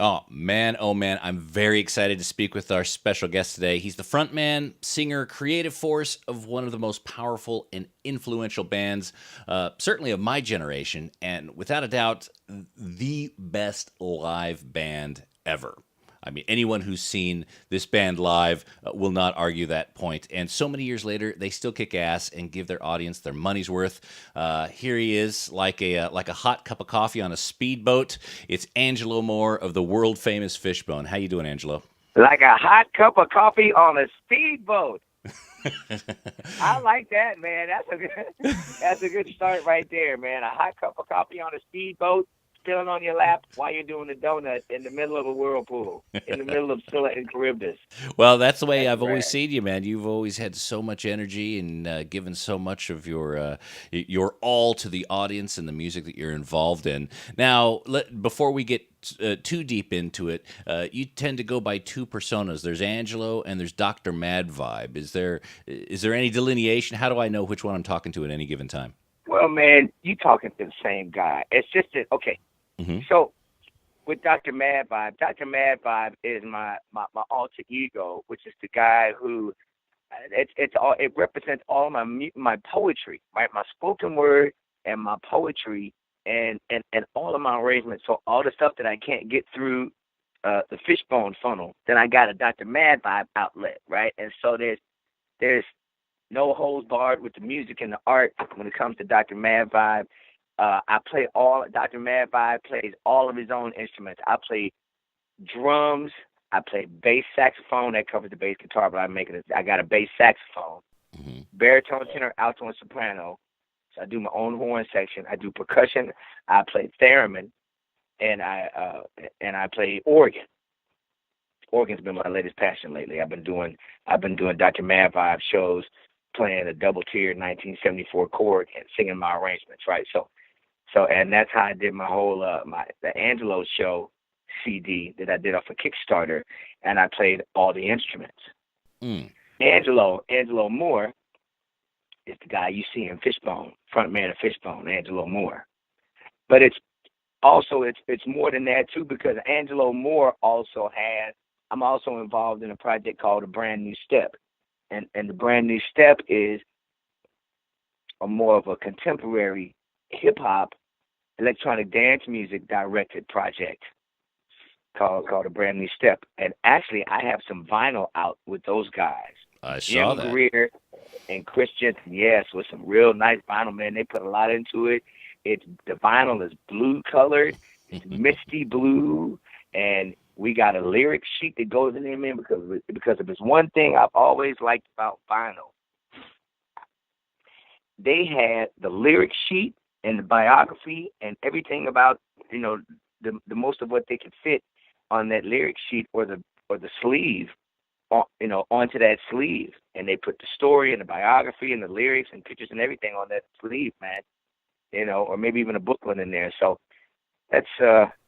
Oh man, I'm very excited to speak with our special guest today. He's the frontman, singer, creative force of one of the most powerful and influential bands, certainly of my generation, and without a doubt, the best live band ever. I mean, anyone who's seen this band live will not argue that point. And so many years later, they still kick ass and give their audience their money's worth. Here he is, like a hot cup of coffee on a speedboat. It's Angelo Moore of the world famous Fishbone. How you doing, Angelo? Like a hot cup of coffee on a speedboat. I like that, man. That's a good start right there, man. A hot cup of coffee on a speedboat, spilling on your lap while you're doing the donut in the middle of a whirlpool, in the middle of Scylla and Charybdis. Well, that's the way That's I've always rad. seen you, man. You've always had so much energy and given so much of your all to the audience and the music that you're involved in. Now, before we get too deep into it, you tend to go by two personas. There's Angelo and there's Doctor Mad Vibe. Is there any delineation? How do I know which one I'm talking to at any given time? Well, man, you talking to the same guy. It's just that, okay. Hmm. So with Dr. Mad Vibe is my alter ego, which is the guy who it represents all my poetry, right? My spoken word and my poetry and all of my arrangements. So all the stuff that I can't get through the fishbone funnel, then I got a Dr. Mad Vibe outlet, right? And so there's no holds barred with the music and the art when it comes to Dr. Mad Vibe. I play all Dr. Mad Vibe plays all of his own instruments. I play drums. I play bass saxophone that covers the bass guitar, but I got a bass saxophone, Hmm. baritone, tenor, alto, and soprano. So I do my own horn section. I do percussion. I play theremin, and I play organ. Organ's been my latest passion lately. I've been doing Dr. Mad Vibe shows, playing a double tier 1974 chord and singing my arrangements. Right. And that's how I did my whole the Angelo show CD that I did off of Kickstarter, and I played all the instruments. Mm. Angelo Moore is the guy you see in Fishbone, front man of Fishbone, Angelo Moore. But it's more than that too, because Angelo Moore also has. I'm also involved in a project called A Brand New Step, and the Brand New Step is a more of a contemporary hip hop electronic dance music directed project called A Brand New Step. And actually, I have some vinyl out with those guys, I saw Jim that. Greer and Christian. Yes, with some real nice vinyl, man. They put a lot into it. It's the vinyl is blue colored. It's misty blue, and we got a lyric sheet that goes in there, man. Because if it's one thing I've always liked about vinyl, they had the lyric sheet and the biography and everything about the most of what they could fit on that lyric sheet or the sleeve onto that sleeve, and they put the story and the biography and the lyrics and pictures and everything on that sleeve, man. Or maybe even a booklet in there. So that's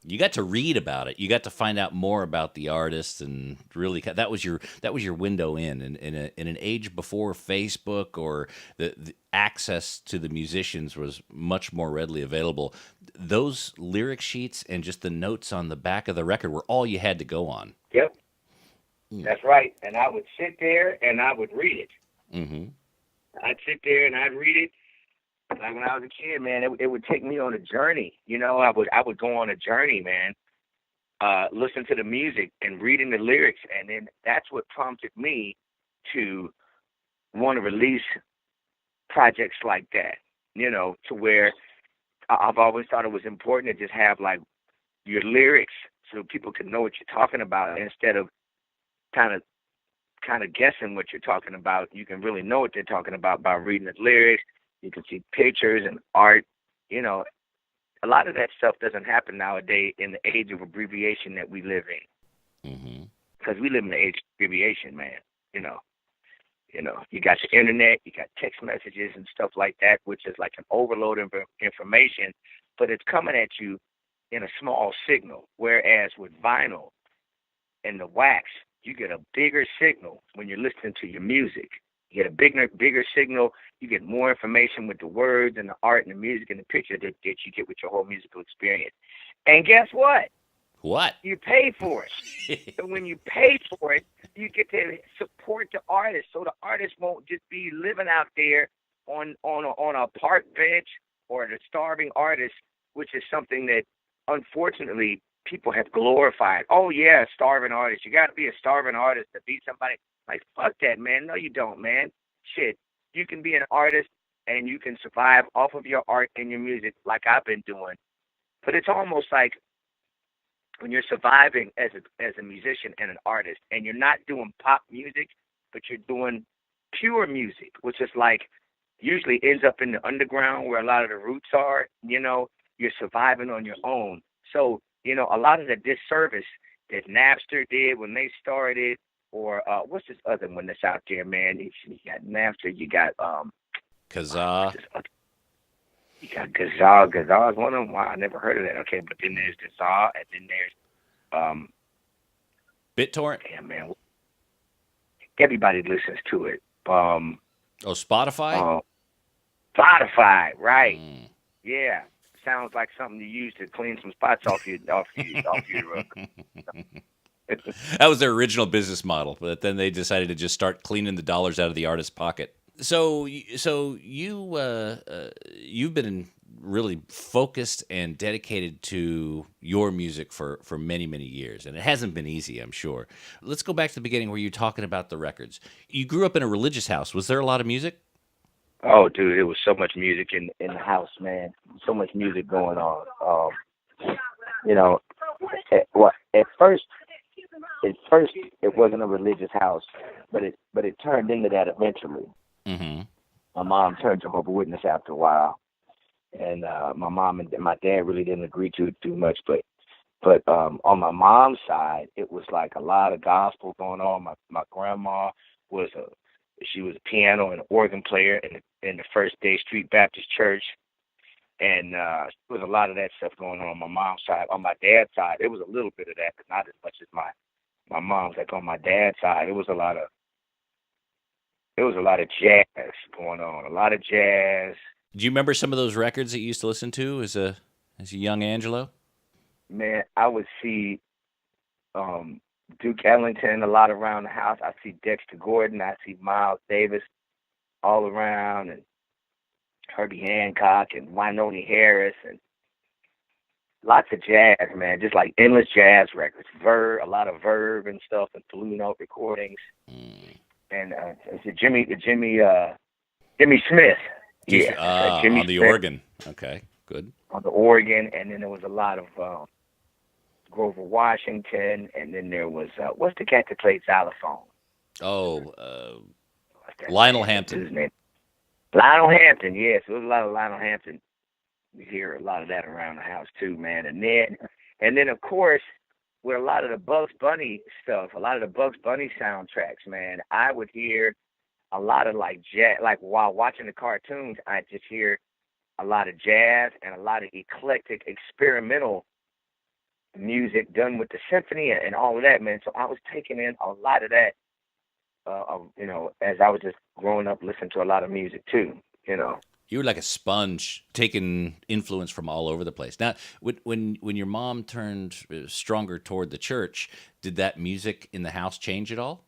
You got to read about it. You got to find out more about the artist, and really, that was your window in an age before Facebook or the access to the musicians was much more readily available. Those lyric sheets and just the notes on the back of the record were all you had to go on. yep, Mm. that's right. And I would sit there and I would read it. Mm-hmm. I'd sit there and I'd read it. Like when I was a kid, man, it would take me on a journey. I would go on a journey, man. Listen to the music and reading the lyrics, and then that's what prompted me to want to release projects like that. To where I've always thought it was important to just have like your lyrics so people can know what you're talking about instead of kind of guessing what you're talking about. You can really know what they're talking about by reading the lyrics. You can see pictures and art. You know, a lot of that stuff doesn't happen nowadays in the age of abbreviation that we live in, Mm-hmm. because we live in the age of abbreviation, man. You know, you got the internet, you got text messages and stuff like that, which is like an overload of information, but it's coming at you in a small signal. Whereas with vinyl and the wax, you get a bigger signal when you're listening to your music. You get a bigger signal. You get more information with the words and the art and the music and the picture that you get with your whole musical experience. And guess what? What? You pay for it. So when you pay for it, you get to support the artist. So the artist won't just be living out there on a park bench or the starving artist, which is something that unfortunately people have glorified. Oh yeah, starving artist. You got to be a starving artist to be somebody. Like fuck that, man. No, you don't, man. Shit, you can be an artist and you can survive off of your art and your music, like I've been doing. But it's almost like when you're surviving as a musician and an artist, and you're not doing pop music, but you're doing pure music, which is like usually ends up in the underground where a lot of the roots are. You're surviving on your own. So a lot of the disservice that Napster did when they started, or what's this other one that's out there, man? You got Napster, you got Kazaa. You got Kazaa. Kazaa is one of them. Wow, I never heard of that. Okay, but then there's Kazaa, and then there's BitTorrent. yeah, man. Everybody listens to it. Spotify. Spotify, right? Mm. Yeah, sounds like something you use to clean some spots off your. That was their original business model, but then they decided to just start cleaning the dollars out of the artist's pocket. So you've been really focused and dedicated to your music for many, many years, and it hasn't been easy, I'm sure. Let's go back to the beginning where you're talking about the records. You grew up in a religious house. Was there a lot of music? Oh, dude, it was so much music in the house, man. So much music going on. At first it wasn't a religious house, but it turned into that eventually. Mm-hmm. My mom turned Jehovah's Witness after a while, and my mom and my dad really didn't agree to it too much. But on my mom's side, it was like a lot of gospel going on. My grandma was a piano and organ player in the First Day Street Baptist Church, and there was a lot of that stuff going on my mom's side. On my dad's side, it was a little bit of that, but not as much as my mom's. Like on my dad's side, it was a lot of jazz going on. A lot of jazz. Do you remember some of those records that you used to listen to as a young Angelo? Man, I would see Duke Ellington a lot around the house. I see Dexter Gordon. I see Miles Davis all around, and Herbie Hancock and Wynonie Harris, and lots of jazz, man. Just like endless jazz records. A lot of Verve and stuff, and Blue Note recordings. Mm. And it's Jimmy Smith. Yeah, Jimmy on the Smith. organ. Okay, good. On the organ, and then there was a lot of Grover Washington, and then there was what's the cat that played xylophone? Lionel Hampton. His name? Lionel Hampton. Yes, there was a lot of Lionel Hampton. We hear a lot of that around the house too, man. And then of course, with a lot of the Bugs Bunny stuff, a lot of the Bugs Bunny soundtracks, man, I would hear a lot of like jazz. Like while watching the cartoons, I just hear a lot of jazz and a lot of eclectic experimental music done with the symphony and all of that, man. So I was taking in a lot of that, as I was just growing up, listening to a lot of music too, You were like a sponge, taking influence from all over the place. Now, when your mom turned stronger toward the church, did that music in the house change at all?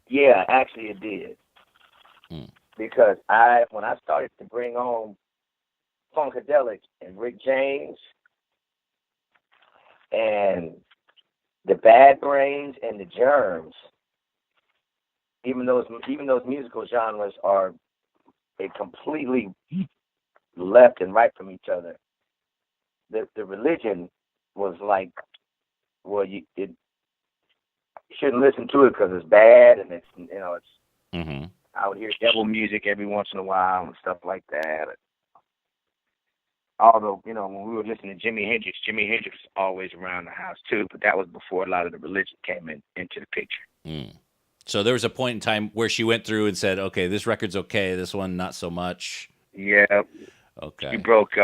Yeah, actually it did. Because when I started to bring home Funkadelic and Rick James and the Bad Brains and the Germs, even those musical genres are completely left and right from each other. The religion was like, well, you shouldn't listen to it because it's bad, and it's Mm-hmm. I would hear devil music every once in a while and stuff like that. Although, when we were listening to Jimi Hendrix was always around the house too, but that was before a lot of the religion came into the picture. Mm. So there was a point in time where she went through and said, okay, this record's okay, this one not so much. Yeah. Okay. She broke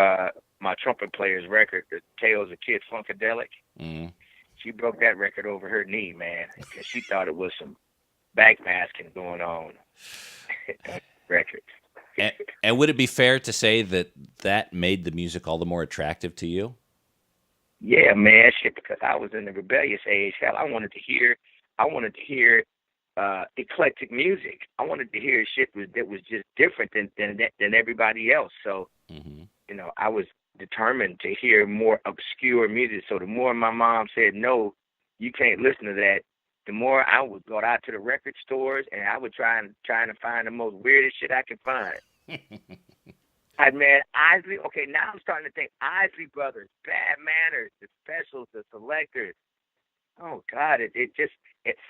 my trumpet player's record, the Tales of Kid Funkadelic. Mm. She broke that record over her knee, man, because she thought it was some backmasking going on. Record. And would it be fair to say that that made the music all the more attractive to you? Yeah, man, shit, because I was in the rebellious age. Hell, I wanted to hear eclectic music. I wanted to hear shit that was just different than everybody else. So, Mm-hmm. I was determined to hear more obscure music. So the more my mom said, no, you can't listen to that, the more I would go out to the record stores and I would trying to find the most weirdest shit I could find. Man, Isley. Okay, now I'm starting to think Isley Brothers, Bad Manners, the Specials, the Selectors. Oh God, it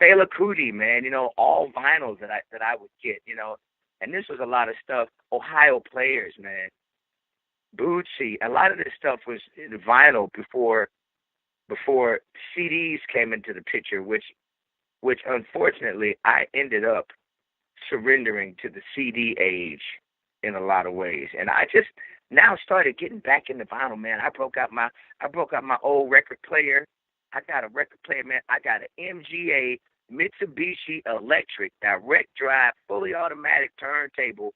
Fela Kuti, man. All vinyls that I would get. And this was a lot of stuff. Ohio Players, man. Bootsy. A lot of this stuff was in vinyl before CDs came into the picture, which unfortunately I ended up surrendering to the CD age in a lot of ways. And I just now started getting back into vinyl, man. I broke out my old record player. I got a record player, man. I got an MGA Mitsubishi Electric direct drive, fully automatic turntable,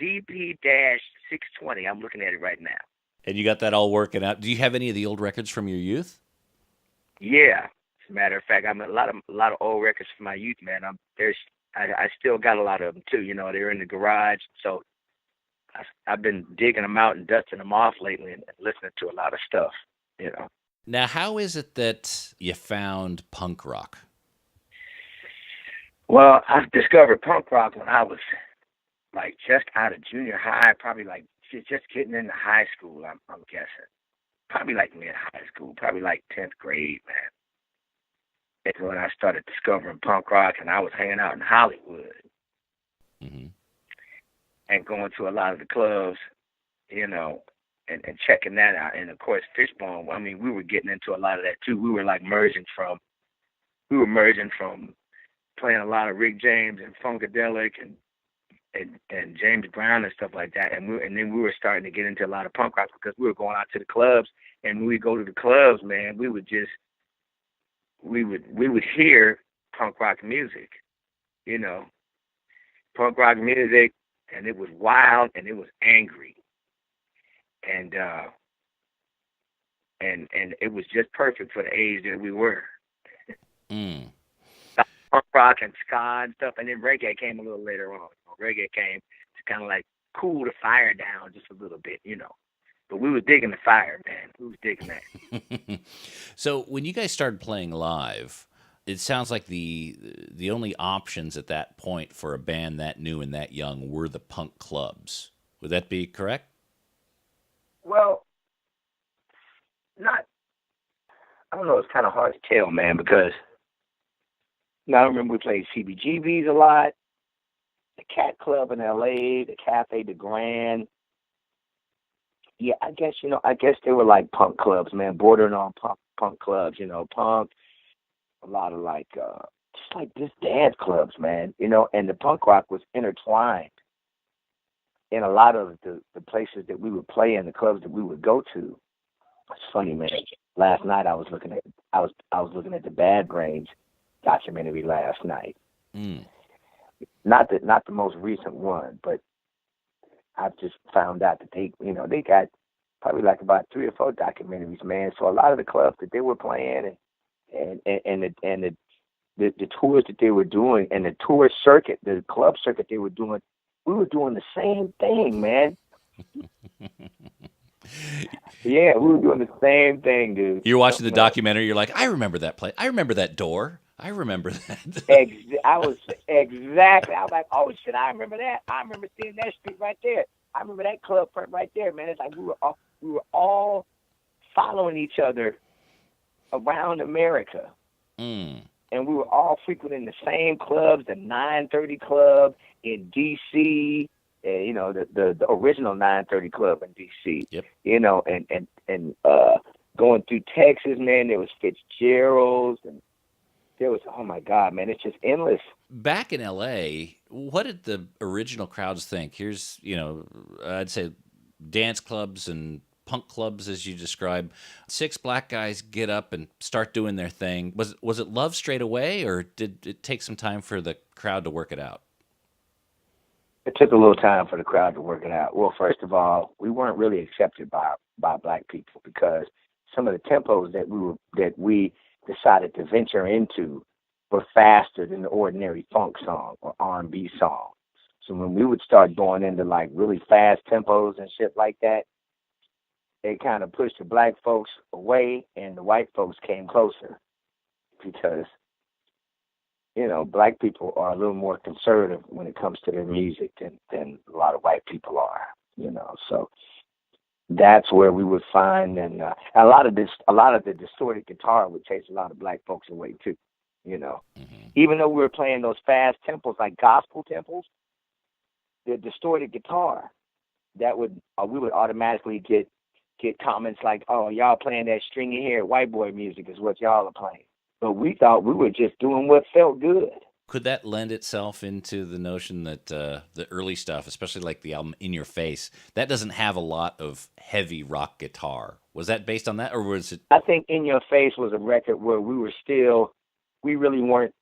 DP-620. I'm looking at it right now. And you got that all working out. Do you have any of the old records from your youth? Yeah. As a matter of fact, I'm a lot of old records from my youth, man. I still got a lot of them too. They're in the garage. So I've been digging them out and dusting them off lately and listening to a lot of stuff. Now, how is it that you found punk rock? Well, I discovered punk rock when I was like just out of junior high, probably like just getting into high school. I'm guessing, probably like mid high school, probably like 10th grade, man. It's when I started discovering punk rock, and I was hanging out in Hollywood Mm-hmm. and going to a lot of the clubs, and checking that out. And of course, Fishbone. I mean, we were getting into a lot of that too. We were merging from playing a lot of Rick James and Funkadelic and James Brown and stuff like that. And then we were starting to get into a lot of punk rock because we were going out to the clubs. And when we go to the clubs, man, we would hear punk rock music, punk rock music, and it was wild and it was angry. And it was just perfect for the age that we were. Mm. Punk rock and ska and stuff, and then reggae came a little later on. Reggae came to kind of like cool the fire down just a little bit, But we was digging the fire, man. We was digging that. So when you guys started playing live, it sounds like the only options at that point for a band that new and that young were the punk clubs. Would that be correct? Well, I don't know. It's kind of hard to tell, man, because I remember we played CBGB's a lot, the Cat Club in L.A., the Cafe de Grand. Yeah, I guess they were like punk clubs, man, bordering on punk clubs, punk, a lot of just like this dance clubs, man, and the punk rock was intertwined in a lot of the places that we would play in, the clubs that we would go to. It's funny, man. Last night I was looking at the Bad Brains documentary last night. Mm. Not the most recent one, but I've just found out that they got probably like about 3 or 4 documentaries, man. So a lot of the clubs that they were playing and the tours that they were doing and the tour circuit, the club circuit they were doing, we were doing the same thing, man. Yeah, we were doing the same thing, dude. You're watching the documentary, you're like, I remember that place. I remember that door. I remember that. I was like, oh shit, I remember that. I remember seeing that street right there. I remember that club front right there, man. It's like we were all following each other around America. Mm. And we were all frequenting the same clubs, the 930 Club in D.C., the original 930 Club in D.C., Yep. and going through Texas, man, there was Fitzgerald's, and there was, oh my God, man, it's just endless. Back in L.A., what did the original crowds think? Here's, I'd say dance clubs and punk clubs, as you describe. 6 black guys get up and start doing their thing. Was it love straight away, or did it take some time for the crowd to work it out? It took a little time for the crowd to work it out. Well, first of all, we weren't really accepted by black people because some of the tempos that we decided to venture into were faster than the ordinary funk song or R&B song. So when we would start going into like really fast tempos and shit like that, it kind of pushed the black folks away and the white folks came closer because, you know, black people are a little more conservative when it comes to their music than a lot of white people are, you know. So that's where we would find, and a lot of the distorted guitar would chase a lot of black folks away too, you know. Mm-hmm. Even though we were playing those fast tempos like gospel tempos, the distorted guitar we would automatically get comments like, "Oh, y'all playing that stringy hair white boy music is what y'all are playing." But we thought we were just doing what felt good. Could that lend itself into the notion that the early stuff, especially like the album In Your Face, that doesn't have a lot of heavy rock guitar? Was that based on that, or was it? I think In Your Face was a record where we really weren't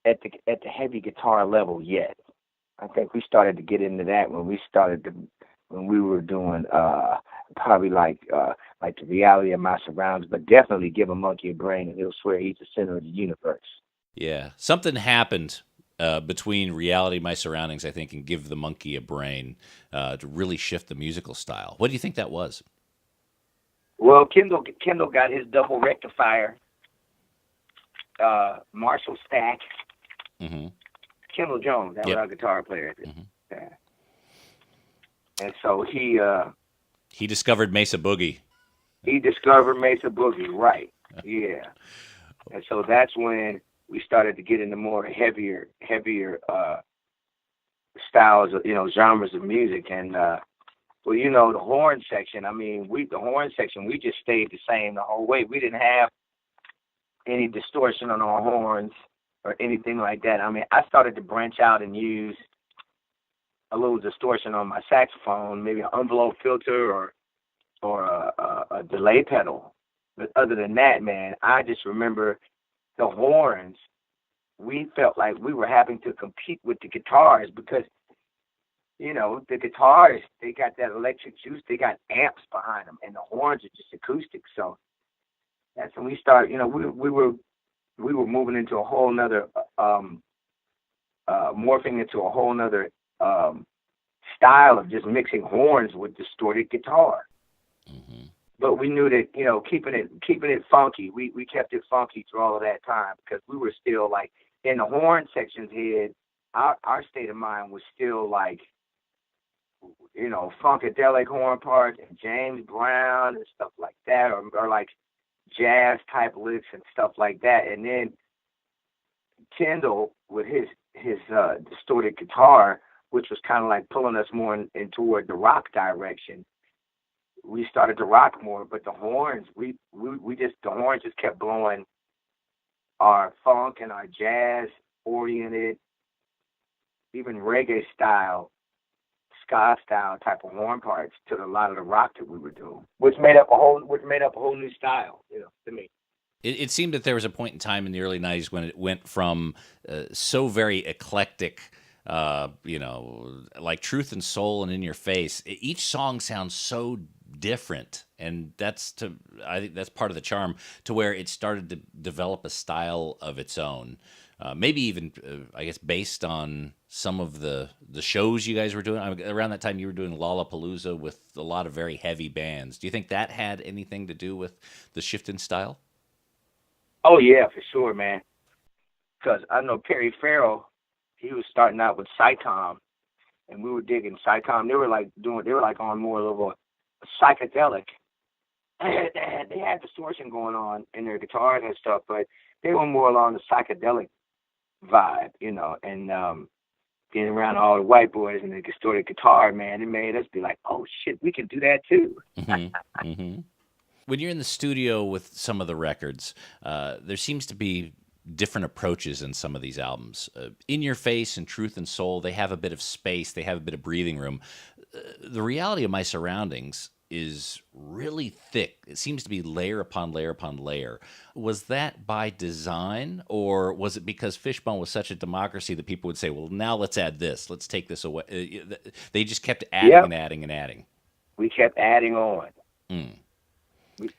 at the heavy guitar level yet. I think we started to get into that when we were doing probably like The Reality of My Surroundings, but definitely Give a Monkey a Brain and He'll Swear He's the Center of the Universe. Yeah, something happened between Reality of My Surroundings, I think, and Give the Monkey a Brain to really shift the musical style. What do you think that was? Well, Kendall got his double rectifier, Marshall Stack. Mm-hmm. Kendall Jones, that was our guitar player. Mm-hmm. Yeah. And so he discovered Mesa Boogie. He discovered Mesa Boogie, right? Yeah. And so that's when we started to get into more heavier styles, of, genres of music. And well, the horn section. I mean, we just stayed the same the whole way. We didn't have any distortion on our horns or anything like that. I mean, I started to branch out and use a little distortion on my saxophone, maybe an envelope filter or a delay pedal. But other than that, man, I just remember the horns. We felt like we were having to compete with the guitars because, the guitars, they got that electric juice. They got amps behind them, and the horns are just acoustic. So that's when we started, we were moving into a whole nother, morphing into a whole nother style of just mixing horns with distorted guitar. Mm-hmm. But we knew that, keeping it funky, we kept it funky through all of that time because we were still like in the horn section's head, our state of mind was still like, Funkadelic horn parts and James Brown and stuff like that, or like jazz type licks and stuff like that. And then Kendall with his distorted guitar, which was kind of like pulling us more in toward the rock direction. We started to rock more, but the horns, the horns just kept blowing our funk and our jazz oriented, even reggae style, ska style type of horn parts to a lot of the rock that we were doing, which made up a whole new style, to me. It seemed that there was a point in time in the early 90s when it went from so very eclectic, like Truth and Soul and In Your Face. Each song sounds so different, and I think that's part of the charm, to where it started to develop a style of its own. Maybe even, I guess, based on some of the shows you guys were doing. Around that time, you were doing Lollapalooza with a lot of very heavy bands. Do you think that had anything to do with the shift in style? Oh, yeah, for sure, man. Because I know Perry Farrell, he was starting out with Psycom, and we were digging Psycom. They were like on more of a psychedelic. They had distortion going on in their guitars and stuff, but they were more along the psychedelic vibe, and being around all the white boys and the distorted guitar, man, it made us be like, oh shit, we can do that too. Mm-hmm. Mm-hmm. When you're in the studio with some of the records, there seems to be different approaches in some of these albums. In Your Face and Truth and Soul, they have a bit of space, they have a bit of breathing room. The Reality of My Surroundings, is really thick. It seems to be layer upon layer upon layer. Was that by design, or was it because Fishbone was such a democracy that people would say, well, now let's add this, let's take this away? They just kept adding Yep. and adding and adding. We kept adding on. Mm.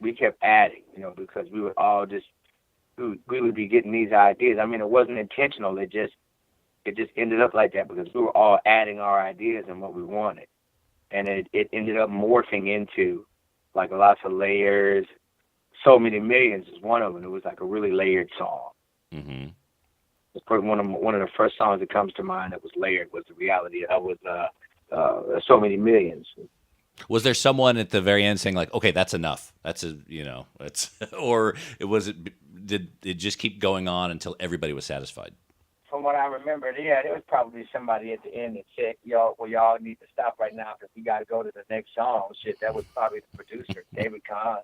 We kept adding, because we would all just, we would be getting these ideas. I mean, it wasn't intentional. It just ended up like that because we were all adding our ideas and what we wanted. And it ended up morphing into like lots of layers. So Many Millions is one of them. It was like a really layered song. Mm-hmm. One of the first songs that comes to mind that was layered was So Many Millions. Was there someone at the very end saying like, okay, that's enough? That's or did it just keep going on until everybody was satisfied? From what I remember, yeah, there was probably somebody at the end that said, y'all need to stop right now because we got to go to the next song. Shit, that was probably the producer, David Kahn.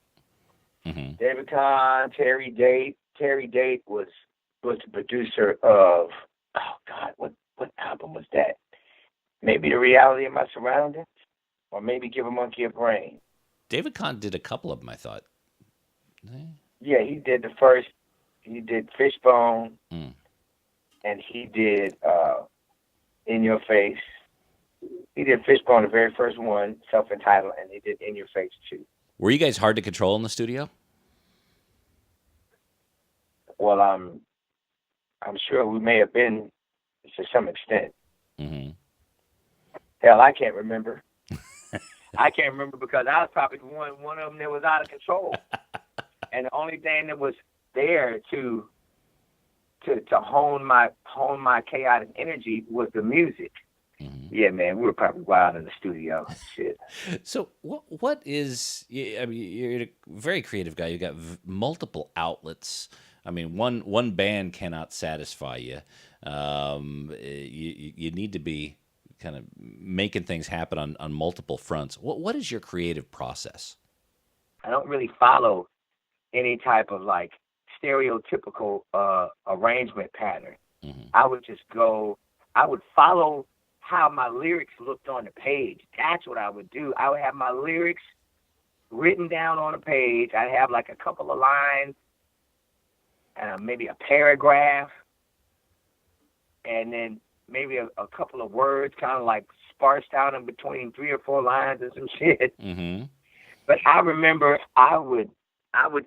Mm-hmm. David Kahn, Terry Date. Terry Date was the producer of, oh God, what album was that? Maybe The Reality of My Surroundings, or maybe Give a Monkey a Brain. David Kahn did a couple of them, I thought. Yeah, he did the first. He did Fishbone, Mm. and he did In Your Face. He did Fishbone, the very first one, self-entitled, and he did In Your Face too. Were you guys hard to control in the studio? Well, I'm sure we may have been to some extent. Mm-hmm. Hell, I can't remember. I can't remember because I was probably one of them that was out of control. And the only thing that was there to hone my chaotic energy was the music. Mm-hmm. Yeah, man, we were probably wild in the studio. Shit. So what is? I mean, you're a very creative guy. You got multiple outlets. I mean, one band cannot satisfy you. You need to be kind of making things happen on multiple fronts. What is your creative process? I don't really follow any type of like stereotypical arrangement pattern. Mm-hmm. I would follow how my lyrics looked on the page. That's what I would do. I would have my lyrics written down on a page. I'd have like a couple of lines, maybe a paragraph, and then maybe a couple of words kind of like sparsed out in between 3 or 4 lines or some shit. Mm-hmm. But I remember I would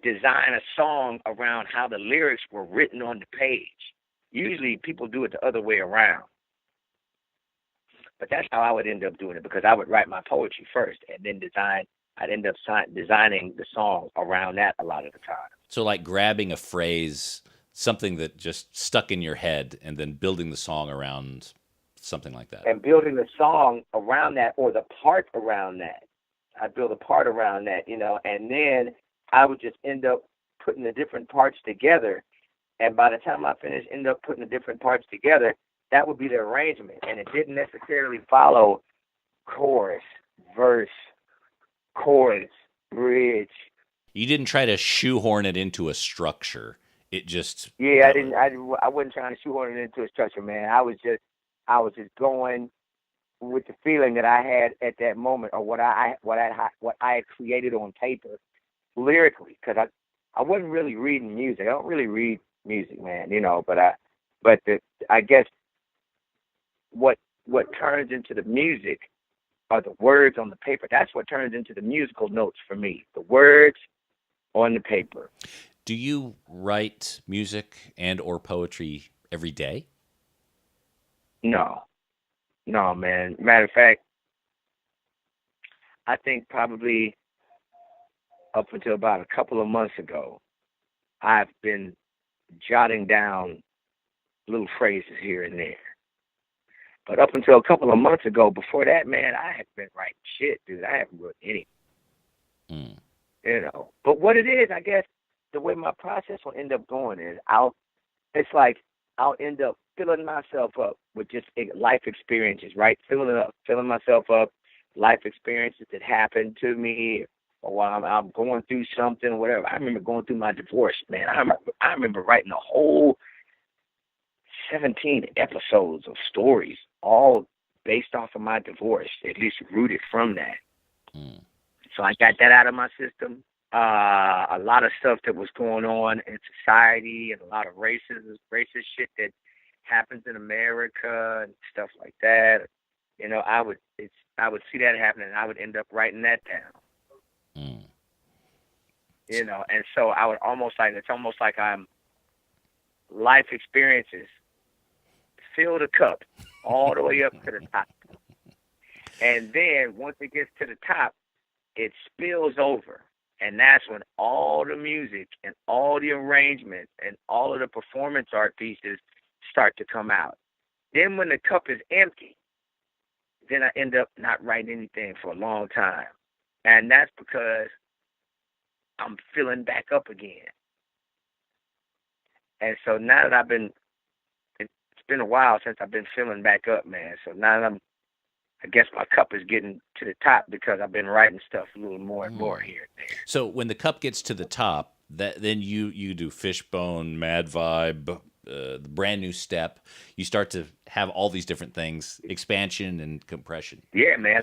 design a song around how the lyrics were written on the page. Usually people do it the other way around. But that's how I would end up doing it because I would write my poetry first and then I'd end up designing the song around that a lot of the time. So like grabbing a phrase, something that just stuck in your head, and then building the song around something like that. And building the song around that or the part around that. I'd build a part around that, and then I would just end up putting the different parts together. And by the time I end up putting the different parts together, that would be the arrangement. And it didn't necessarily follow chorus, verse, chorus, bridge. You didn't try to shoehorn it into a structure. It just... Yeah, I wasn't trying to shoehorn it into a structure, man. I was just going with the feeling that I had at that moment, or what I had created on paper lyrically, because I wasn't really reading music. I don't really read music, man, but I guess what turns into the music are the words on the paper. That's what turns into the musical notes for me, the words on the paper. Do you write music and or poetry every day? No, man. Matter of fact, I think probably up until about a couple of months ago, I've been jotting down little phrases here and there. But up until a couple of months ago, before that, man, I had been writing shit, dude. I haven't written anything. But what it is, I guess, the way my process will end up going is I'll end up filling myself up with just life experiences, right? Filling myself up, life experiences that happened to me, or while I'm going through something or whatever. I remember going through my divorce, man. I remember writing a whole 17 episodes of stories, all based off of my divorce, at least rooted from that. So I got that out of my system. A lot of stuff that was going on in society and a lot of racist shit that happens in America and stuff like that. You know, I would see that happening and I would end up writing that down. Mm. You know, and so I would it's almost like I'm life experiences fill the cup all the way up to the top. And then once it gets to the top, it spills over. And that's when all the music and all the arrangements and all of the performance art pieces start to come out. Then when the cup is empty, then I end up not writing anything for a long time. And that's because I'm filling back up again. And so now that it's been a while since I've been filling back up, man. So now that I guess my cup is getting to the top because I've been writing stuff a little more and more here and there. So when the cup gets to the top, then you do Fishbone, Mad Vibe, the Brand New Step. You start to have all these different things, expansion and compression. Yeah, man,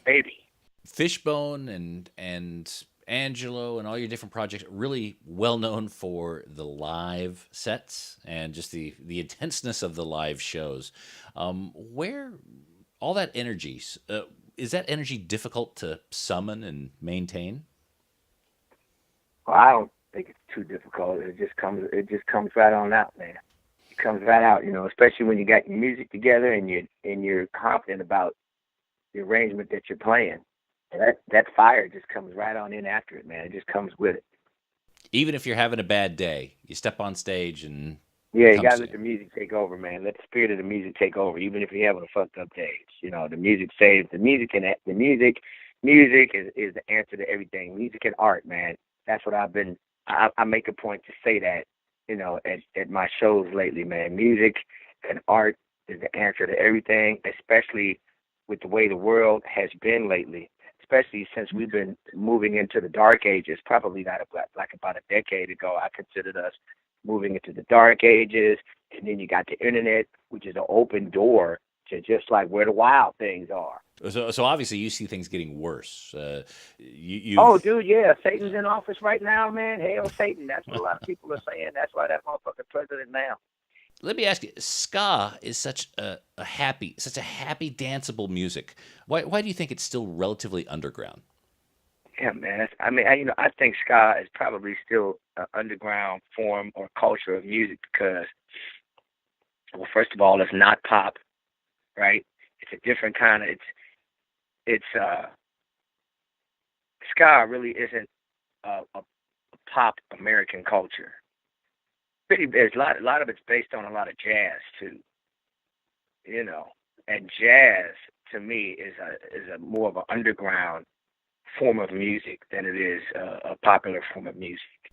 baby. Fishbone and Angelo and all your different projects really well known for the live sets and just the intenseness of the live shows. Where all that energy, is that energy difficult to summon and maintain? Well, I don't think it's too difficult. It just comes right on out, man. It comes right out, you know, especially when you got your music together and you're confident about the arrangement that you're playing. That fire just comes right on in after it, man. It just comes with it. Even if you're having a bad day, you step on stage and yeah, you gotta let the music take over, man. Let the spirit of the music take over, even if you're having a fucked up day. You know, the music saves the music, and the music is the answer to everything. Music and art, man. That's what I make a point to say that, you know, at my shows lately, man. Music and art is the answer to everything, especially with the way the world has been lately. Especially since we've been moving into the dark ages, probably not like about a decade ago, I considered us moving into the dark ages, and then you got the internet, which is an open door to just like where the wild things are. So obviously you see things getting worse. Oh, dude, yeah, Satan's in office right now, man. Hail Satan. That's what a lot of people are saying. That's why that motherfucker's president now. Let me ask you, ska is such a happy, danceable music. Why do you think it's still relatively underground? Yeah, man. I think ska is probably still an underground form or culture of music because, well, first of all, it's not pop, right? It's a different kind of, ska really isn't a pop American culture. There's a lot of it's based on a lot of jazz too, you know, and jazz to me is a more of an underground form of music than it is a popular form of music.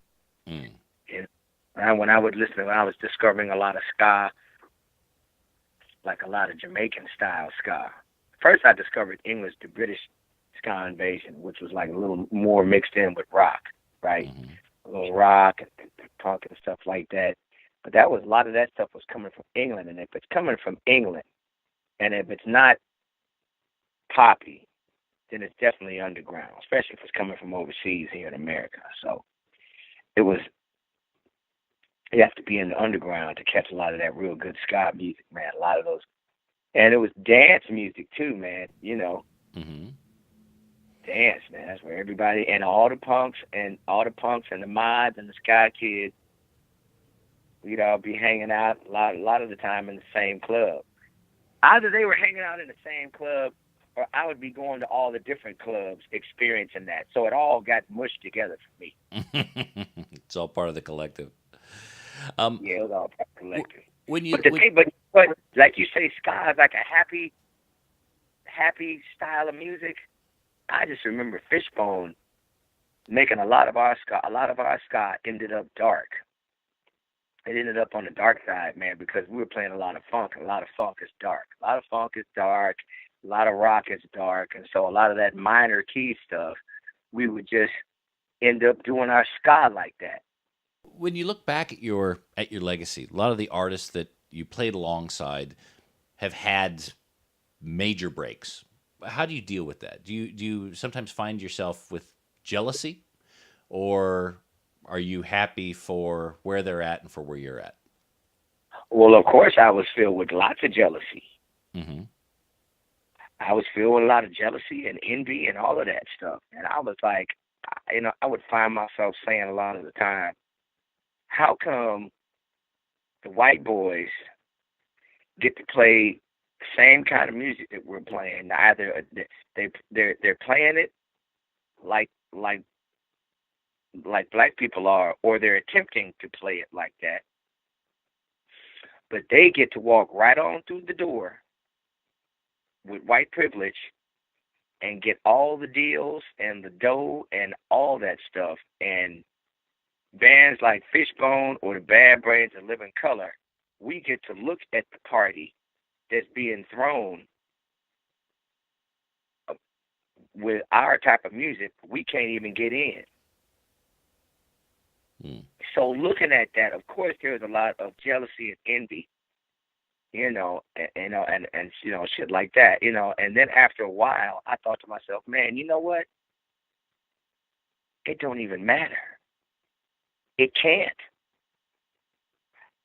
Mm. You know? When I was discovering a lot of ska, like a lot of Jamaican style ska. First, I discovered the British ska invasion, which was like a little more mixed in with rock, right? Mm-hmm. A little rock and punk and stuff like that. But a lot of that stuff was coming from England, and if it's coming from England, and if it's not poppy, then it's definitely underground, especially if it's coming from overseas here in America. So you have to be in the underground to catch a lot of that real good ska music, man. A lot of those. And it was dance music too, man, you know. Mm-hmm. Dance, man. That's where everybody and all the punks and the mods and the ska kids, we'd all be hanging out a lot of the time in the same club. Either they were hanging out in the same club, or I would be going to all the different clubs experiencing that. So it all got mushed together for me. It's all part of the collective. Yeah, it was all part of the collective. But like you say, ska is like a happy style of music. I just remember Fishbone making a lot of our ska. A lot of our ska ended up dark. It ended up on the dark side, man, because we were playing a lot of funk. A lot of funk is dark. A lot of funk is dark. A lot of rock is dark. And so a lot of that minor key stuff, we would just end up doing our ska like that. When you look back at your legacy, a lot of the artists that you played alongside have had major breaks. how do you deal with that? Do you sometimes find yourself with jealousy, or are you happy for where they're at and for where you're at? Well, of course, I was filled with lots of jealousy. Mm-hmm. I was filled with a lot of jealousy and envy and all of that stuff. And I was like, I would find myself saying a lot of the time, how come the white boys get to play the same kind of music that we're playing? Either they're playing it like black people are, or they're attempting to play it like that. But they get to walk right on through the door with white privilege and get all the deals and the dough and all that stuff. And bands like Fishbone or the Bad Brains and Living Color, we get to look at the party that's being thrown with our type of music. We can't even get in. So looking at that, of course, there's a lot of jealousy and envy, and shit like that, And then after a while, I thought to myself, man, you know what? It don't even matter. It can't.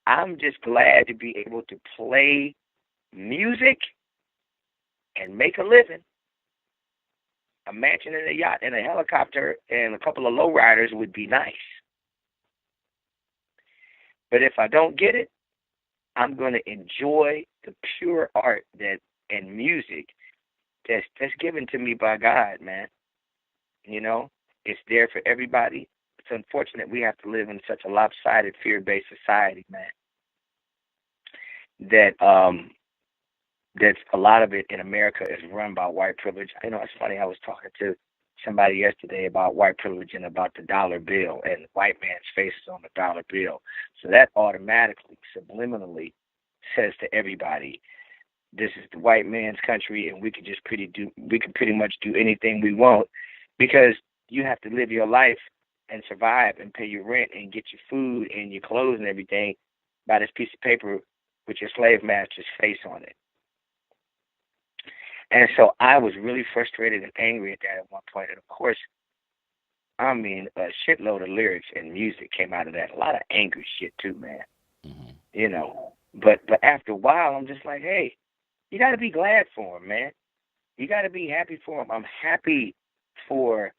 I'm just glad to be able to play music and make a living. A mansion and a yacht and a helicopter and a couple of lowriders would be nice. But if I don't get it, I'm going to enjoy the pure art and music that's given to me by God, man. It's there for everybody. It's unfortunate we have to live in such a lopsided, fear-based society, man. That's a lot of it in America is run by white privilege. It's funny. I was talking to somebody yesterday about white privilege and about the dollar bill, and the white man's face is on the dollar bill. So that automatically, subliminally says to everybody, this is the white man's country, and we can pretty much do anything we want, because you have to live your life and survive and pay your rent and get your food and your clothes and everything by this piece of paper with your slave master's face on it. And so I was really frustrated and angry at that at one point. And of course, a shitload of lyrics and music came out of that. A lot of angry shit too, man. Mm-hmm. But after a while, I'm just like, hey, you got to be glad for him, man. You got to be happy for him. I'm happy for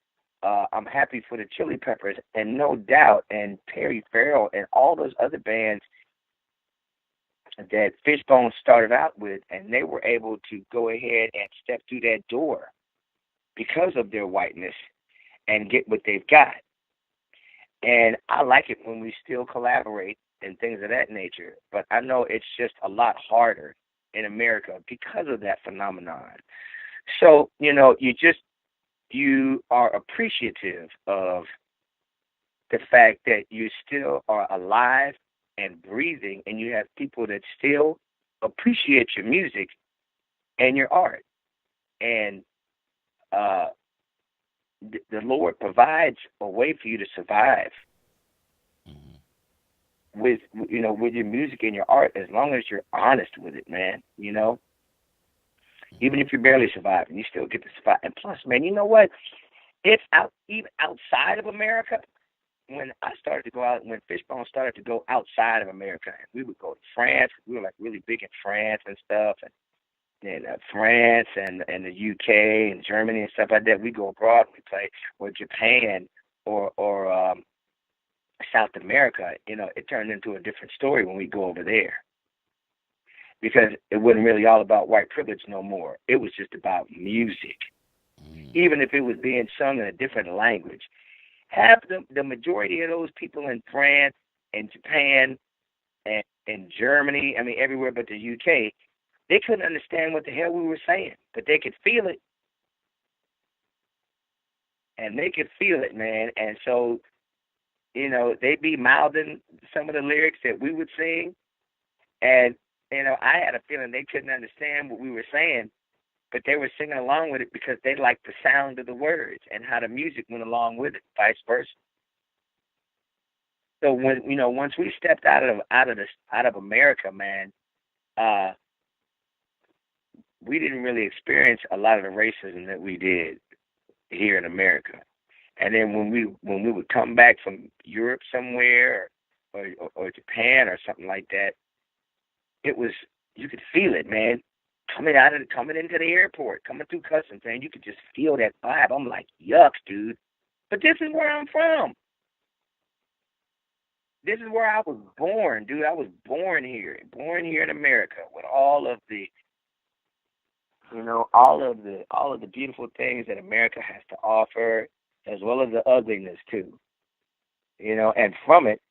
the Chili Peppers, and No Doubt, and Perry Farrell, and all those other bands that Fishbone started out with, and they were able to go ahead and step through that door because of their whiteness and get what they've got. And I like it when we still collaborate and things of that nature, but I know it's just a lot harder in America because of that phenomenon. So, you are appreciative of the fact that you still are alive and breathing, and you have people that still appreciate your music and your art. And the Lord provides a way for you to survive with your music and your art, as long as you're honest with it, man. Even if you're barely surviving, you still get to survive. And plus, man, you know what? It's even outside of America. When Fishbone started to go outside of America, and we would go to France. We were like really big in France and stuff, and France and the UK and Germany and stuff like that. We go abroad and we play, or Japan or South America. It turned into a different story when we go over there, because it wasn't really all about white privilege no more. It was just about music, even if it was being sung in a different language. Half the majority of those people in France and Japan and Germany, everywhere but the UK, they couldn't understand what the hell we were saying, but they could feel it. And they could feel it, man. And so, they'd be mouthing some of the lyrics that we would sing. And, I had a feeling they couldn't understand what we were saying, but they were singing along with it because they liked the sound of the words and how the music went along with it, vice versa. So when once we stepped out of America, man, we didn't really experience a lot of the racism that we did here in America. And then when we would come back from Europe somewhere or Japan or something like that, it was, you could feel it, man. Coming into the airport, coming through customs, man, you could just feel that vibe. I'm like, yuck, dude. But this is where I'm from. This is where I was born, dude. I was born here in America, with all of the, all of the beautiful things that America has to offer, as well as the ugliness too. And from it,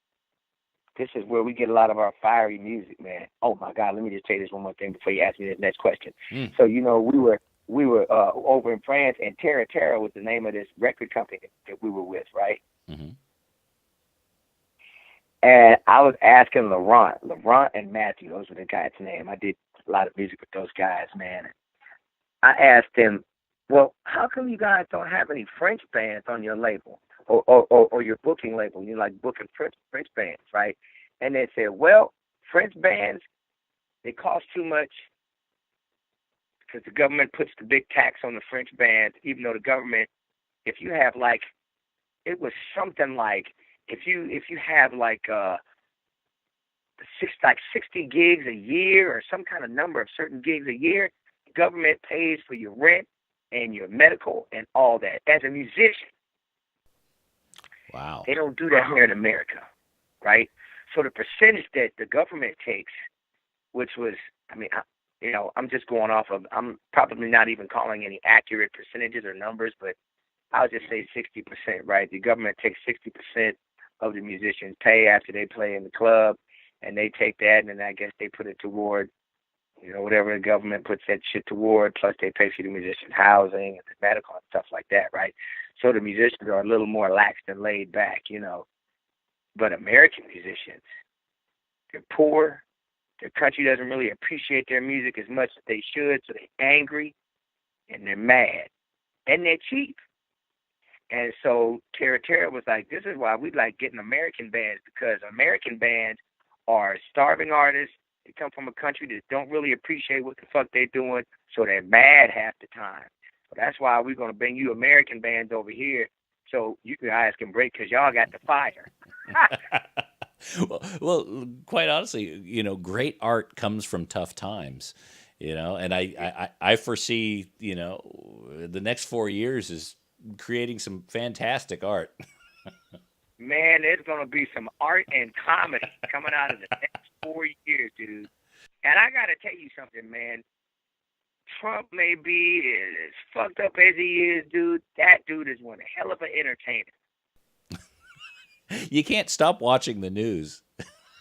this is where we get a lot of our fiery music, man. Oh my God, let me just tell you this one more thing before you ask me this next question. So, we were over in France, and Terra Terra was the name of this record company that we were with, right? Mm-hmm. And I was asking Laurent and Matthew, those were the guys' name. I did a lot of music with those guys, man. I asked them, well, how come you guys don't have any French bands on your label or your booking label? You like booking French bands, right? And they said, well, French bands, they cost too much because the government puts the big tax on the French bands, even though the government, if you have it was something like, if you have 60 gigs a year or some kind of number of certain gigs a year, the government pays for your rent and your medical and all that as a musician. Wow. They don't do that here in America, right? So the percentage that the government takes, which was, I'm just going off of, I'm probably not even calling any accurate percentages or numbers, but I'll just say 60%, right? The government takes 60% of the musicians' pay after they play in the club, and they take that, and then I guess they put it toward, whatever the government puts that shit toward, plus they pay for the musicians' housing and the medical and stuff like that, right? So the musicians are a little more lax and laid back, But American musicians, they're poor. Their country doesn't really appreciate their music as much as they should, so they're angry, and they're mad, and they're cheap. And so Terra Terra was like, this is why we like getting American bands, because American bands are starving artists. They come from a country that don't really appreciate what the fuck they're doing, so they're mad half the time. So that's why we're going to bring you American bands over here so you guys can break, because y'all got the fire. well, quite honestly, great art comes from tough times, and I foresee, the next 4 years is creating some fantastic art. Man, there's going to be some art and comedy coming out of the next 4 years, dude. And I got to tell you something, man. Trump may be as fucked up as he is, dude. That dude is one hell of an entertainer. You can't stop watching the news.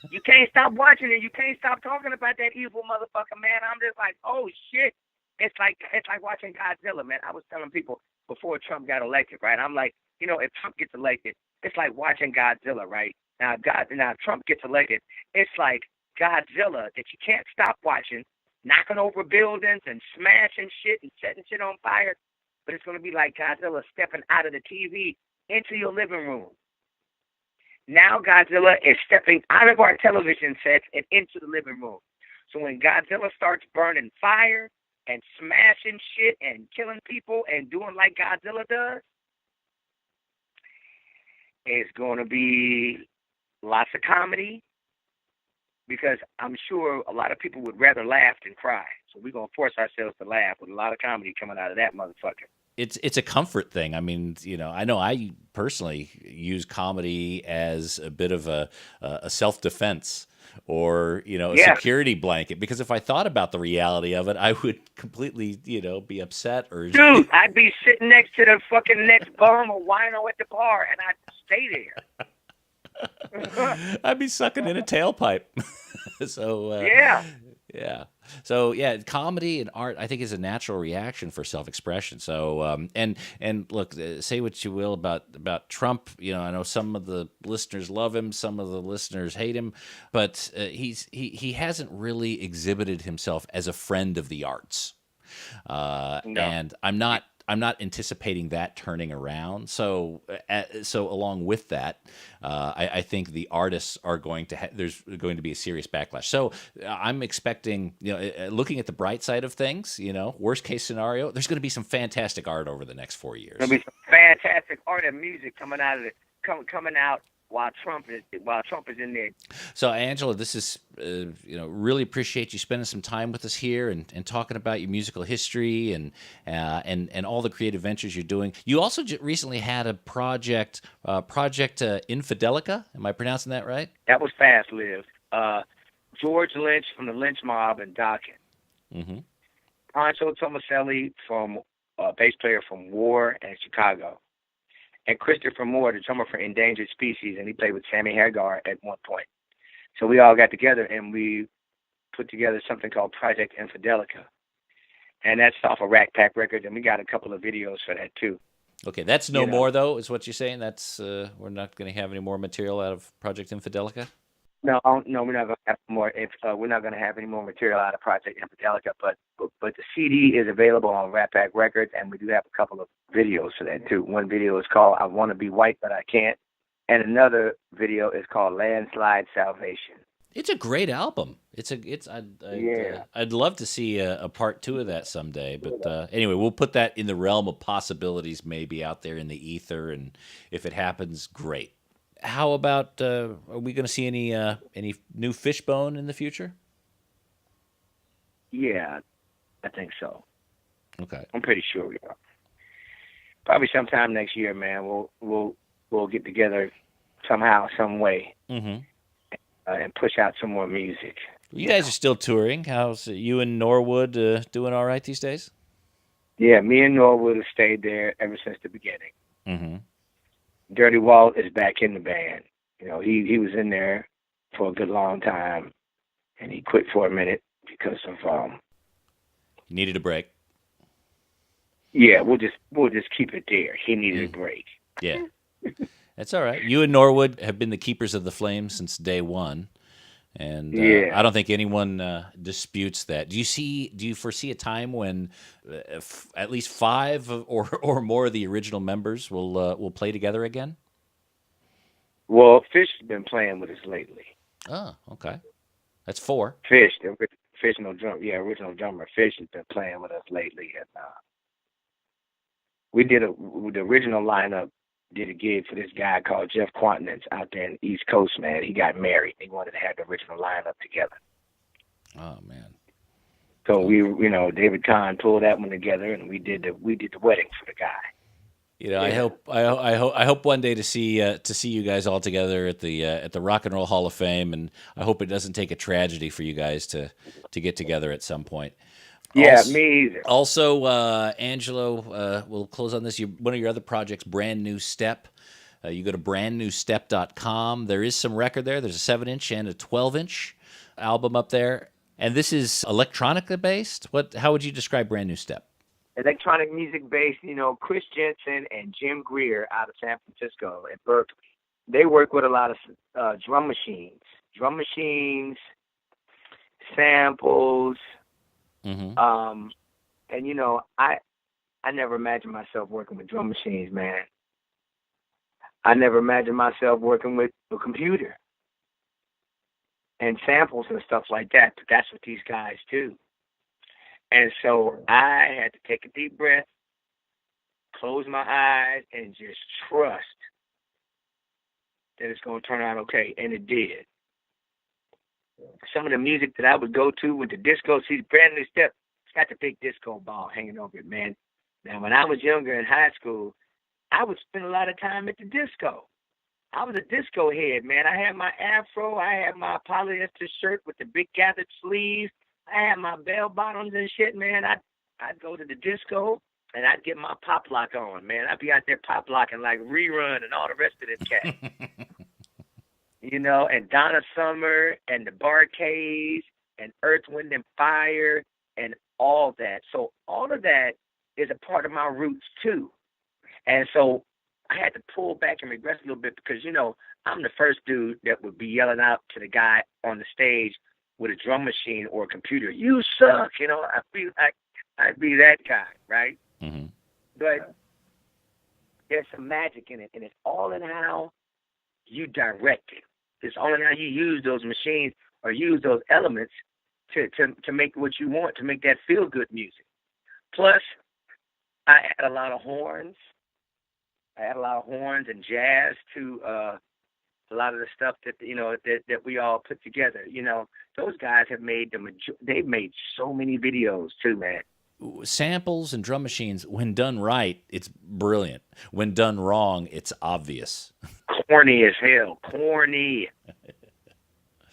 You can't stop watching it. You can't stop talking about that evil motherfucker, man. I'm just like, oh, shit. It's like watching Godzilla, man. I was telling people before Trump got elected, right? I'm like, if Trump gets elected, it's like watching Godzilla, right? Now, if Trump gets elected, it's like Godzilla that you can't stop watching, knocking over buildings and smashing shit and setting shit on fire. But it's going to be like Godzilla stepping out of the TV into your living room. Now Godzilla is stepping out of our television sets and into the living room. So when Godzilla starts burning fire and smashing shit and killing people and doing like Godzilla does, it's going to be lots of comedy, because I'm sure a lot of people would rather laugh than cry. So we're going to force ourselves to laugh with a lot of comedy coming out of that motherfucker. It's a comfort thing. I mean, I know I personally use comedy as a bit of a self-defense, or a security blanket, because if I thought about the reality of it, I would completely be upset. Or dude, I'd be sitting next to the fucking next bum or wino at the bar, and I'd stay there. I'd be sucking in a tailpipe. So yeah. So yeah, comedy and art, I think, is a natural reaction for self-expression. So and look, say what you will about Trump. I know some of the listeners love him, some of the listeners hate him, but he hasn't really exhibited himself as a friend of the arts. No. And I'm not I'm not anticipating that turning around. So along with that, I think the artists are going to there's going to be a serious backlash. So I'm expecting, looking at the bright side of things, worst case scenario, there's going to be some fantastic art over the next 4 years. There'll be some fantastic art and music coming out of coming out while Trump is in there. So, Angelo, this is really appreciate you spending some time with us here and talking about your musical history and all the creative ventures you're doing. You also recently had a project Infidelica. Am I pronouncing that right? That was fast-lived. George Lynch from the Lynch Mob in Dokken. Mm-hmm. Pancho Tomaselli, from bass player from War and Chicago. And Christopher Moore, the drummer for Endangered Species, and he played with Sammy Hagar at one point. So we all got together and we put together something called Project Infidelica. And that's off of Rack Pack Records, and we got a couple of videos for that too. Okay, that's no more though, is what you're saying? That's we're not going to have any more material out of Project Infidelica? No, we're not going to have more. We're not going to have any more material out of Project Infidelica, but the CD is available on Rat Pack Records, and we do have a couple of videos for that too. One video is called "I Want to Be White But I Can't," and another video is called "Landslide Salvation." It's a great album. I'd love to see a part 2 of that someday. But anyway, we'll put that in the realm of possibilities, maybe out there in the ether, and if it happens, great. How about, are we going to see any new Fishbone in the future? Yeah, I think so. Okay. I'm pretty sure we are. Probably sometime next year, man. We'll get together somehow, some way, mm-hmm. And push out some more music. You guys are still touring. How's you and Norwood doing all right these days? Yeah, me and Norwood have stayed there ever since the beginning. Mm-hmm. Dirty Walt is back in the band. He was in there for a good long time, and he quit for a minute because of needed a break. Yeah, we'll just keep it there. He needed a break. Yeah, that's all right. You and Norwood have been the keepers of the flame since day one, and I don't think anyone disputes that. Do you foresee a time when at least 5 or more of the original members will play together again? Well, Fish has been playing with us lately. Oh, okay. That's 4. Fish, the original drummer. Fish has been playing with us lately, and we did the original lineup. Did a gig for this guy called Jeff Quantinance out there in the East Coast, man. He got married. He wanted to have the original lineup together. Oh man! So we, David Kahn pulled that one together, and we did the wedding for the guy. I hope one day to see you guys all together at the Rock and Roll Hall of Fame, and I hope it doesn't take a tragedy for you guys to get together at some point. Yeah, me either. Also, Angelo, we'll close on this. One of your other projects, Brand New Step. You go to brandnewstep.com. There is some record there. There's a 7-inch and a 12-inch album up there. And this is electronica based. How would you describe Brand New Step? Electronic music based. Chris Jensen and Jim Greer out of San Francisco and Berkeley. They work with a lot of drum machines, samples. Mm-hmm. And I never imagined myself working with drum machines, man. I never imagined myself working with a computer and samples and stuff like that, but that's what these guys do. And so I had to take a deep breath, close my eyes, and just trust that it's going to turn out okay, and it did. Some of the music that I would go to with the disco, see, Brand New Step, it's got the big disco ball hanging over it, man. Now, when I was younger in high school, I would spend a lot of time at the disco. I was a disco head, man. I had my afro. I had my polyester shirt with the big gathered sleeves. I had my bell bottoms and shit, man. I'd go to the disco, and I'd get my pop lock on, man. I'd be out there pop locking like Rerun and all the rest of this cat. And Donna Summer and the Barcades and Earth, Wind, and Fire and all that. So all of that is a part of my roots, too. And so I had to pull back and regress a little bit because, I'm the first dude that would be yelling out to the guy on the stage with a drum machine or a computer, "You suck!" I'd be that guy, right? Mm-hmm. but there's some magic in it, and it's all in how you direct it. It's all in how you use those machines or use those elements to make what you want, to make that feel good music. Plus, I add a lot of horns. I add a lot of horns and jazz to a lot of the stuff that that we all put together. Those guys have made they've made so many videos too, man. Samples and drum machines, when done right, it's brilliant. When done wrong, it's obvious. Corny as hell. Corny.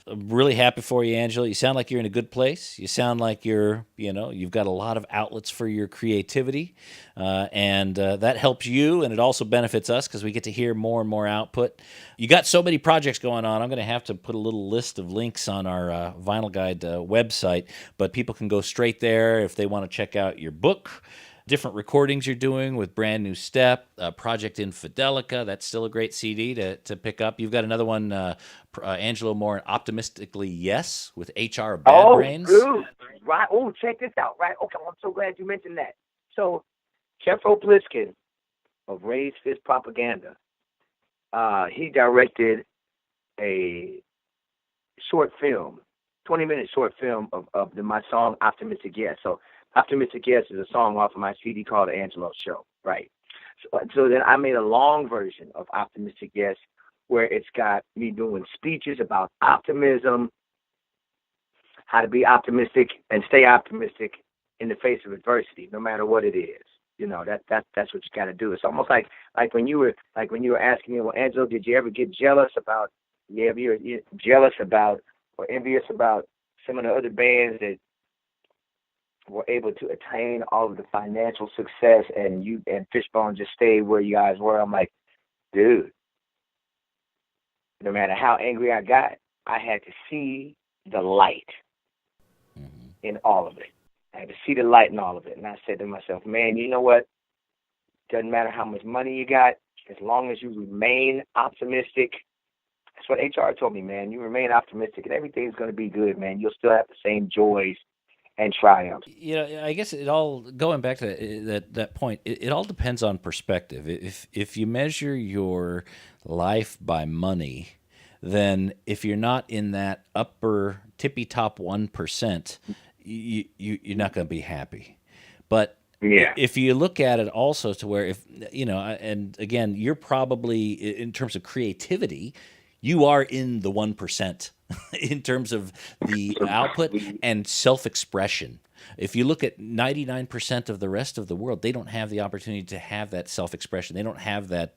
I'm really happy for you, Angelo. You sound like you're in a good place. You sound like you've got a lot of outlets for your creativity, and that helps you, and it also benefits us because we get to hear more and more output. You got so many projects going on. I'm going to have to put a little list of links on our Vinyl Guide website, but people can go straight there if they want to check out your book, different recordings you're doing with Brand New Step, Project Infidelica. That's still a great CD to pick up. You've got another one, Angelo Moore, Optimistically Yes, with HR Bad Brains. Dude. Right. Oh, check this out. Right. Okay, I'm so glad you mentioned that. So, Jeffro Pliskin of Raised Fist Propaganda, he directed a short film, 20-minute short film of my song Optimistic Yes. So, Optimistic Yes is a song off of my CD called The Angelo Show, right? So then I made a long version of Optimistic Yes, where it's got me doing speeches about optimism, how to be optimistic and stay optimistic in the face of adversity, no matter what it is. That's what you got to do. It's almost like when you were asking me, well, Angelo, did you ever get jealous about? You're jealous about or envious about some of the other bands that were able to attain all of the financial success, and you and Fishbone just stayed where you guys were? I'm like, dude, no matter how angry I got, I had to see the light in all of it. I had to see the light in all of it. And I said to myself, man, you know what? Doesn't matter how much money you got, as long as you remain optimistic. That's what HR told me, man. You remain optimistic and everything's going to be good, man. You'll still have the same joys and triumphs. I guess it all, going back to that point, it all depends on perspective. If you measure your life by money, then if you're not in that upper tippy top 1%, you're not going to be happy. But if you look at it also to where and again, you're probably, in terms of creativity, you are in the 1% in terms of the output and self-expression. If you look at 99% of the rest of the world, they don't have the opportunity to have that self-expression. They don't have that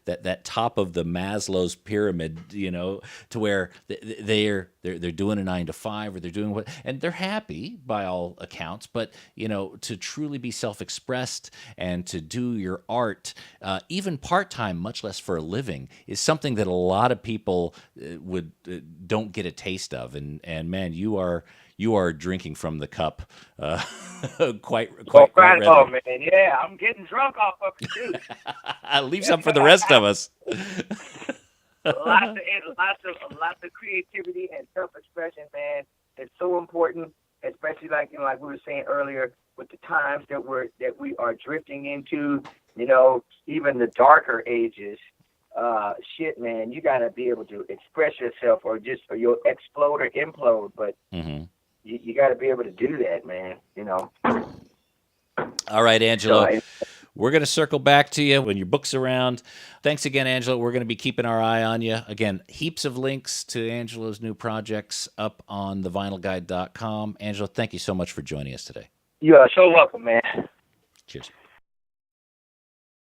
that top of the Maslow's pyramid, to where they're doing a 9 to 5, or they're doing what, and they're happy by all accounts. But to truly be self-expressed and to do your art, even part-time, much less for a living, is something that a lot of people don't get a taste of. And man, you are drinking from the cup, quite readily. Oh man, yeah, I'm getting drunk off of it too. Leave some for the rest of us. Lots of creativity and self-expression, man. It's so important, especially like we were saying earlier, with the times that we are drifting into, even the darker ages. Shit, man, you gotta be able to express yourself, or you'll explode or implode. But you got to be able to do that, man. All right, Angelo. We're going to circle back to you when your book's around. Thanks again, Angelo. We're going to be keeping our eye on you. Again, heaps of links to Angelo's new projects up on thevinylguide.com. Angelo, thank you so much for joining us today. You are so welcome, man. Cheers.